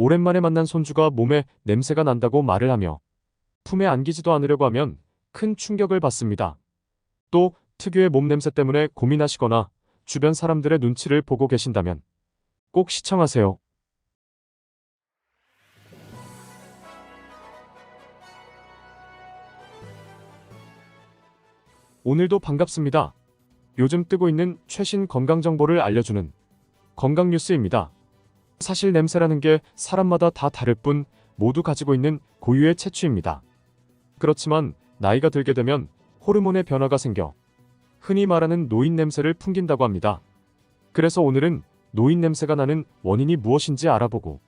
오랜만에 만난 손주가 몸에 냄새가 난다고 말을 하며 품에 안기지도 않으려고 하면 큰 충격을 받습니다. 또 특유의 몸 냄새 때문에 고민하시거나 주변 사람들의 눈치를 보고 계신다면 꼭 시청하세요. 오늘도 반갑습니다. 요즘 뜨고 있는 최신 건강 정보를 알려주는 건강 뉴스입니다. 사실 냄새라는 게 사람마다 다 다를 뿐 모두 가지고 있는 고유의 체취입니다. 그렇지만 나이가 들게 되면 호르몬의 변화가 생겨 흔히 말하는 노인 냄새를 풍긴다고 합니다. 그래서 오늘은 노인 냄새가 나는 원인이 무엇인지 알아보고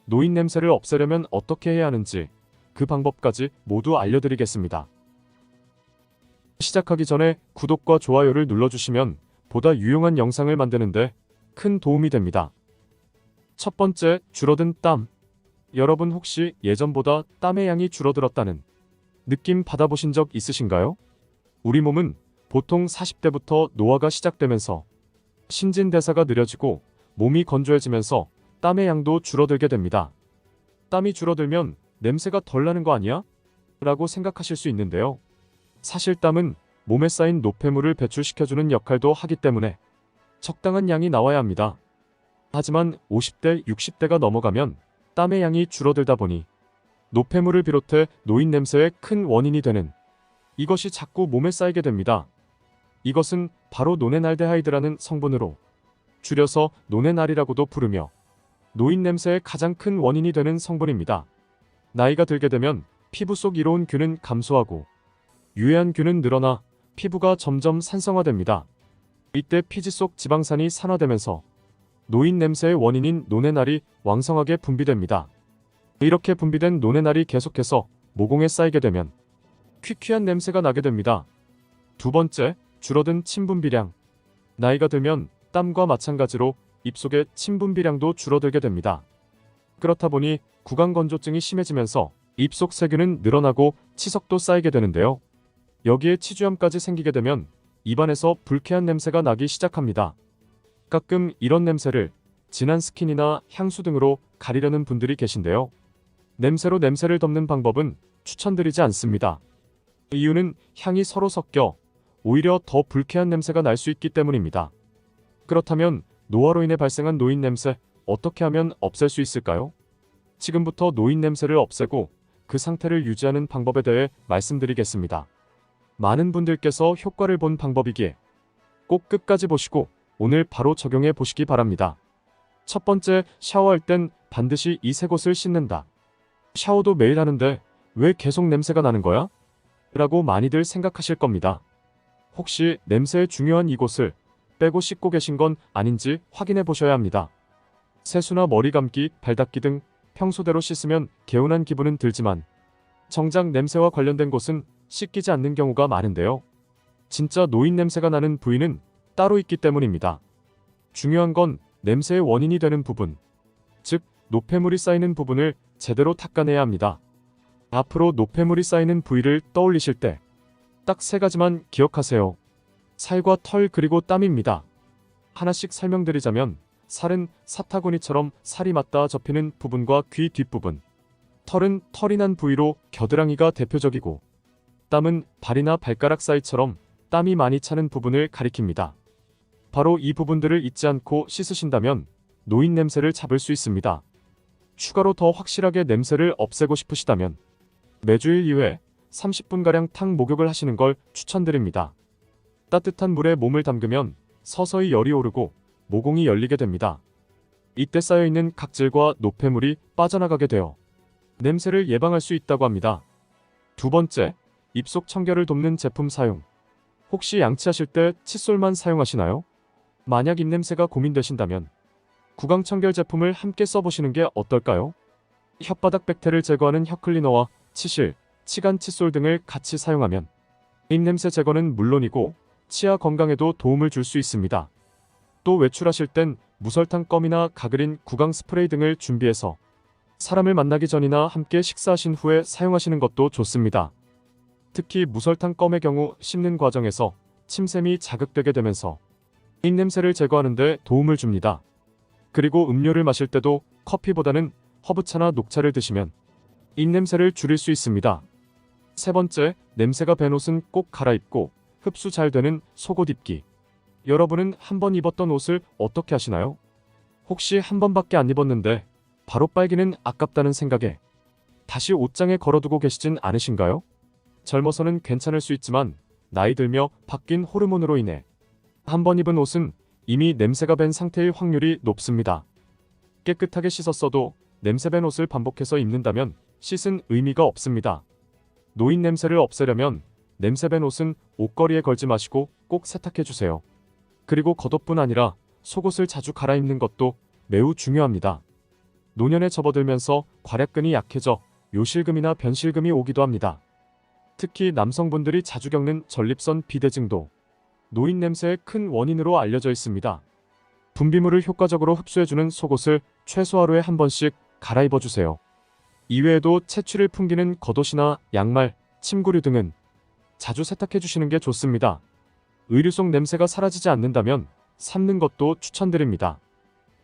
노인 냄새를 없애려면 어떻게 해야 하는지 그 방법까지 모두 알려드리겠습니다. 시작하기 전에 구독과 좋아요를 눌러주시면 보다 유용한 영상을 만드는데 큰 도움이 됩니다. 첫 번째, 줄어든 땀. 여러분 혹시 예전보다 땀의 양이 줄어들었다는 느낌 받아보신 적 있으신가요? 우리 몸은 보통 40대부터 노화가 시작되면서 신진대사가 느려지고 몸이 건조해지면서 땀의 양도 줄어들게 됩니다. 땀이 줄어들면 냄새가 덜 나는 거 아니야? 라고 생각하실 수 있는데요. 사실 땀은 몸에 쌓인 노폐물을 배출시켜주는 역할도 하기 때문에 적당한 양이 나와야 합니다. 하지만 50대, 60대가 넘어가면 땀의 양이 줄어들다 보니 노폐물을 비롯해 노인 냄새의 큰 원인이 되는 이것이 자꾸 몸에 쌓이게 됩니다. 이것은 바로 노넨알데하이드라는 성분으로 줄여서 노넨알이라고도 부르며 노인 냄새의 가장 큰 원인이 되는 성분입니다. 나이가 들게 되면 피부 속 이로운 균은 감소하고 유해한 균은 늘어나 피부가 점점 산성화됩니다. 이때 피지 속 지방산이 산화되면서 노인 냄새의 원인인 노넨알이 왕성하게 분비됩니다. 이렇게 분비된 노넨알이 계속해서 모공에 쌓이게 되면 퀴퀴한 냄새가 나게 됩니다. 두 번째, 줄어든 침 분비량. 나이가 들면 땀과 마찬가지로 입속의 침 분비량도 줄어들게 됩니다. 그렇다 보니 구강건조증이 심해지면서 입속 세균은 늘어나고 치석도 쌓이게 되는데요. 여기에 치주염까지 생기게 되면 입안에서 불쾌한 냄새가 나기 시작합니다. 가끔 이런 냄새를 진한 스킨이나 향수 등으로 가리려는 분들이 계신데요. 냄새로 냄새를 덮는 방법은 추천드리지 않습니다. 이유는 향이 서로 섞여 오히려 더 불쾌한 냄새가 날 수 있기 때문입니다. 그렇다면 노화로 인해 발생한 노인 냄새 어떻게 하면 없앨 수 있을까요? 지금부터 노인 냄새를 없애고 그 상태를 유지하는 방법에 대해 말씀드리겠습니다. 많은 분들께서 효과를 본 방법이기에 꼭 끝까지 보시고 오늘 바로 적용해 보시기 바랍니다. 첫 번째, 샤워할 땐 반드시 이 세 곳을 씻는다. 샤워도 매일 하는데 왜 계속 냄새가 나는 거야? 라고 많이들 생각하실 겁니다. 혹시 냄새의 중요한 이곳을 빼고 씻고 계신 건 아닌지 확인해 보셔야 합니다. 세수나 머리 감기, 발 닦기 등 평소대로 씻으면 개운한 기분은 들지만 정작 냄새와 관련된 곳은 씻기지 않는 경우가 많은데요. 진짜 노인 냄새가 나는 부위는 따로 있기 때문입니다. 중요한 건 냄새의 원인이 되는 부분, 즉 노폐물이 쌓이는 부분을 제대로 닦아내야 합니다. 앞으로 노폐물이 쌓이는 부위를 떠올리실 때 딱 세 가지만 기억하세요. 살과 털 그리고 땀입니다. 하나씩 설명드리자면 살은 사타구니처럼 살이 맞닿아 접히는 부분과 귀 뒷부분, 털은 털이 난 부위로 겨드랑이가 대표적이고 땀은 발이나 발가락 사이처럼 땀이 많이 차는 부분을 가리킵니다. 바로 이 부분들을 잊지 않고 씻으신다면 노인 냄새를 잡을 수 있습니다. 추가로 더 확실하게 냄새를 없애고 싶으시다면 매주일 2회 30분가량 탕 목욕을 하시는 걸 추천드립니다. 따뜻한 물에 몸을 담그면 서서히 열이 오르고 모공이 열리게 됩니다. 이때 쌓여있는 각질과 노폐물이 빠져나가게 되어 냄새를 예방할 수 있다고 합니다. 두 번째, 입속 청결을 돕는 제품 사용. 혹시 양치하실 때 칫솔만 사용하시나요? 만약 입냄새가 고민되신다면 구강 청결 제품을 함께 써보시는 게 어떨까요? 혓바닥 백태를 제거하는 혀클리너와 치실, 치간 칫솔 등을 같이 사용하면 입냄새 제거는 물론이고 치아 건강에도 도움을 줄 수 있습니다. 또 외출하실 땐 무설탕 껌이나 가그린 구강 스프레이 등을 준비해서 사람을 만나기 전이나 함께 식사하신 후에 사용하시는 것도 좋습니다. 특히 무설탕 껌의 경우 씹는 과정에서 침샘이 자극되게 되면서 입냄새를 제거하는 데 도움을 줍니다. 그리고 음료를 마실 때도 커피보다는 허브차나 녹차를 드시면 입냄새를 줄일 수 있습니다. 세 번째, 냄새가 밴 옷은 꼭 갈아입고 흡수 잘 되는 속옷 입기. 여러분은 한 번 입었던 옷을 어떻게 하시나요? 혹시 한 번밖에 안 입었는데 바로 빨기는 아깝다는 생각에 다시 옷장에 걸어두고 계시진 않으신가요? 젊어서는 괜찮을 수 있지만 나이 들며 바뀐 호르몬으로 인해 한 번 입은 옷은 이미 냄새가 밴 상태일 확률이 높습니다. 깨끗하게 씻었어도 냄새 밴 옷을 반복해서 입는다면 씻은 의미가 없습니다. 노인 냄새를 없애려면 냄새 밴 옷은 옷걸이에 걸지 마시고 꼭 세탁해주세요. 그리고 겉옷뿐 아니라 속옷을 자주 갈아입는 것도 매우 중요합니다. 노년에 접어들면서 괄약근이 약해져 요실금이나 변실금이 오기도 합니다. 특히 남성분들이 자주 겪는 전립선 비대증도 노인 냄새의 큰 원인으로 알려져 있습니다. 분비물을 효과적으로 흡수해주는 속옷을 최소 하루에 한 번씩 갈아입어주세요. 이외에도 채취를 풍기는 겉옷이나 양말, 침구류 등은 자주 세탁해주시는 게 좋습니다. 의류 속 냄새가 사라지지 않는다면 삶는 것도 추천드립니다.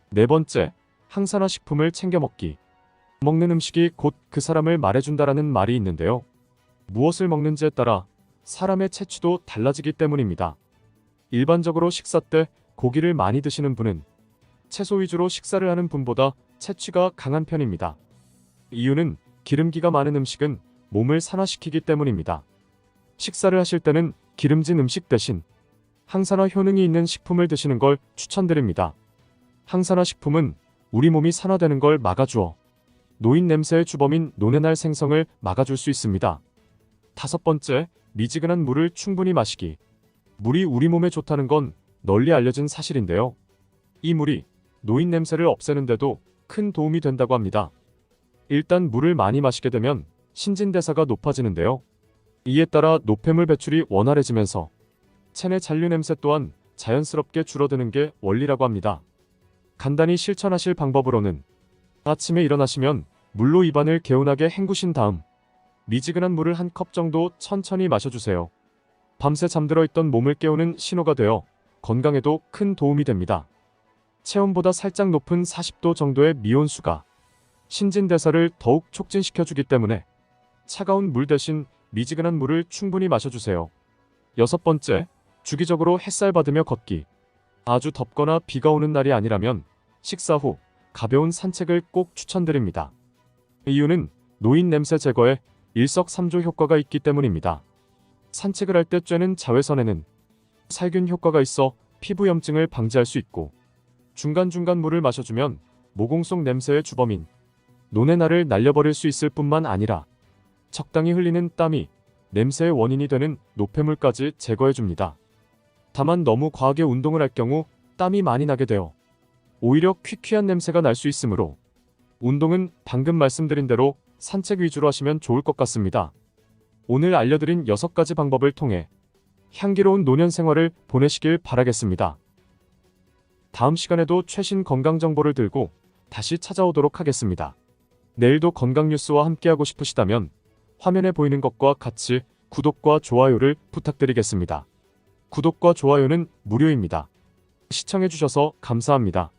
네 번째, 항산화 식품을 챙겨 먹기. 먹는 음식이 곧 그 사람을 말해준다라는 말이 있는데요. 무엇을 먹는지에 따라 사람의 체취도 달라지기 때문입니다. 일반적으로 식사 때 고기를 많이 드시는 분은 채소 위주로 식사를 하는 분보다 체취가 강한 편입니다. 이유는 기름기가 많은 음식은 몸을 산화시키기 때문입니다. 식사를 하실 때는 기름진 음식 대신 항산화 효능이 있는 식품을 드시는 걸 추천드립니다. 항산화 식품은 우리 몸이 산화되는 걸 막아주어 노인 냄새의 주범인 노네날 생성을 막아줄 수 있습니다. 다섯 번째, 미지근한 물을 충분히 마시기. 물이 우리 몸에 좋다는 건 널리 알려진 사실인데요. 이 물이 노인 냄새를 없애는데도 큰 도움이 된다고 합니다. 일단 물을 많이 마시게 되면 신진대사가 높아지는데요. 이에 따라 노폐물 배출이 원활해지면서 체내 잔류 냄새 또한 자연스럽게 줄어드는 게 원리라고 합니다. 간단히 실천하실 방법으로는 아침에 일어나시면 물로 입안을 개운하게 헹구신 다음 미지근한 물을 한 컵 정도 천천히 마셔주세요. 밤새 잠들어 있던 몸을 깨우는 신호가 되어 건강에도 큰 도움이 됩니다. 체온보다 살짝 높은 40도 정도의 미온수가 신진대사를 더욱 촉진시켜주기 때문에 차가운 물 대신 미지근한 물을 충분히 마셔주세요. 여섯 번째, 주기적으로 햇살 받으며 걷기. 아주 덥거나 비가 오는 날이 아니라면 식사 후 가벼운 산책을 꼭 추천드립니다. 이유는 노인 냄새 제거에 일석삼조 효과가 있기 때문입니다. 산책을 할 때 쬐는 자외선에는 살균 효과가 있어 피부 염증을 방지할 수 있고 중간중간 물을 마셔주면 모공 속 냄새의 주범인 노네나를 날려버릴 수 있을 뿐만 아니라 적당히 흘리는 땀이 냄새의 원인이 되는 노폐물까지 제거해줍니다. 다만 너무 과하게 운동을 할 경우 땀이 많이 나게 되어 오히려 퀴퀴한 냄새가 날 수 있으므로 운동은 방금 말씀드린 대로 산책 위주로 하시면 좋을 것 같습니다. 오늘 알려드린 6가지 방법을 통해 향기로운 노년 생활을 보내시길 바라겠습니다. 다음 시간에도 최신 건강 정보를 들고 다시 찾아오도록 하겠습니다. 내일도 건강 뉴스와 함께하고 싶으시다면 화면에 보이는 것과 같이 구독과 좋아요를 부탁드리겠습니다. 구독과 좋아요는 무료입니다. 시청해주셔서 감사합니다.